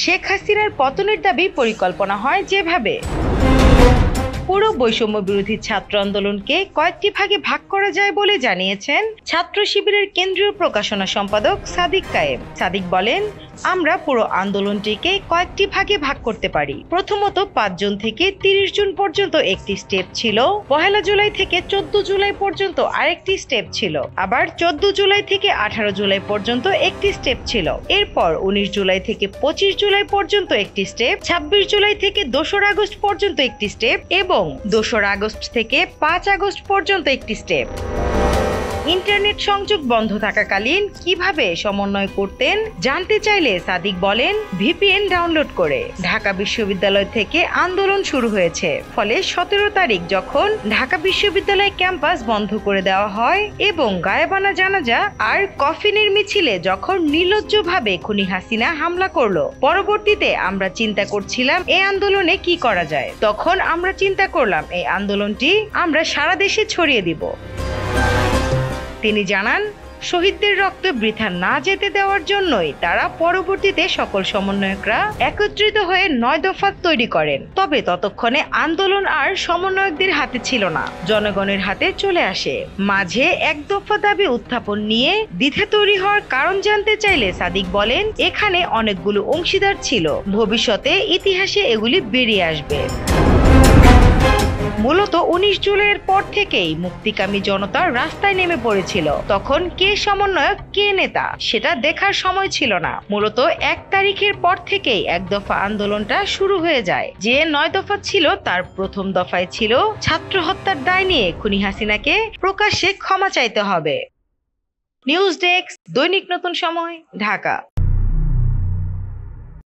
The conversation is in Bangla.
শেখ হাসিনার পতনের দাবি পরিকল্পনা হয় যেভাবে পুরো বৈষম্য বিরোধী ছাত্র আন্দোলনকে কয়েকটি ভাগে ভাগ করা যায় বলে জানিয়েছেন ছাত্র শিবিরের কেন্দ্রীয় প্রকাশনা সম্পাদক সাদিক কায়েম। সাদিক বলেন, আমরা পুরো আন্দোলনটিকে কয়েকটি ভাগে ভাগ করতে পারি। প্রথমত 5 জুন থেকে 30 জুন পর্যন্ত একটি স্টেপ ছিল, 1 জুলাই থেকে 14 জুলাই পর্যন্ত আরেকটি স্টেপ ছিল, আবার 14 জুলাই থেকে 18 জুলাই পর্যন্ত একটি স্টেপ ছিল, এরপর 19 জুলাই থেকে 25 জুলাই পর্যন্ত একটি স্টেপ, 26 জুলাই থেকে 2 আগস্ট পর্যন্ত একটি স্টেপ এবং 2 আগস্ট থেকে 5 আগস্ট পর্যন্ত একটি স্টেপ। ইন্টারনেট সংযোগ বন্ধ থাকাকালীন কিভাবে সমন্বয় করতেন জানতে চাইলে সাদিক বলেন, ভিপিএন ডাউনলোড করে। ঢাকা বিশ্ববিদ্যালয় থেকে আন্দোলন শুরু হয়েছে, ফলে 17 তারিখ যখন ঢাকা বিশ্ববিদ্যালয় ক্যাম্পাস বন্ধ করে দেওয়া হয় এবং গায়েবানা জানাজা আর কফিনের মিছিলে যখন নির্লজ্জভাবে খুনি হাসিনা হামলা করলো, পরবর্তীতে আমরা চিন্তা করছিলাম এই আন্দোলনে কি করা যায়। তখন আমরা চিন্তা করলাম এই আন্দোলনটি আমরা সারা দেশে ছড়িয়ে দিব। তিনি জানান, শহীদদের রক্ত বৃথা না যেতে দেওয়ার জন্যই তারা পরবর্তীতে সকল সমন্বয়করা একত্রিত হয়ে 9 দফা তৈরি করেন। তবে ততক্ষণে আন্দোলন আর সমন্বয়কদের হাতে ছিল না, জনগণের হাতে চলে আসে। মাঝে 1 দফা দাবি উত্থাপন নিয়ে দ্বিধা তৈরি হওয়ার কারণ জানতে চাইলে সাদিক বলেন, এখানে অনেকগুলো অংশীদার ছিল, ভবিষ্যতে ইতিহাসে এগুলি বেরিয়ে আসবে। মূলত 19 জুলাইয়ের পর থেকেই মুক্তিকামী জনতা রাস্তায় নেমে পড়েছিল। তখন কে সমন্বয়ক কে নেতা সেটা দেখার সময় ছিল না। মূলত 1 তারিখের পর থেকেই 1 দফা আন্দোলনটা শুরু হয়ে যায়। যে 9 দফা ছিল তার প্রথম দফায় ছিল ছাত্র হত্যার দায় নিয়ে খুনি হাসিনাকে প্রকাশ্যে ক্ষমা চাইতে হবে। নিউজ ডেস্ক, দৈনিক নতুন সময়, ঢাকা।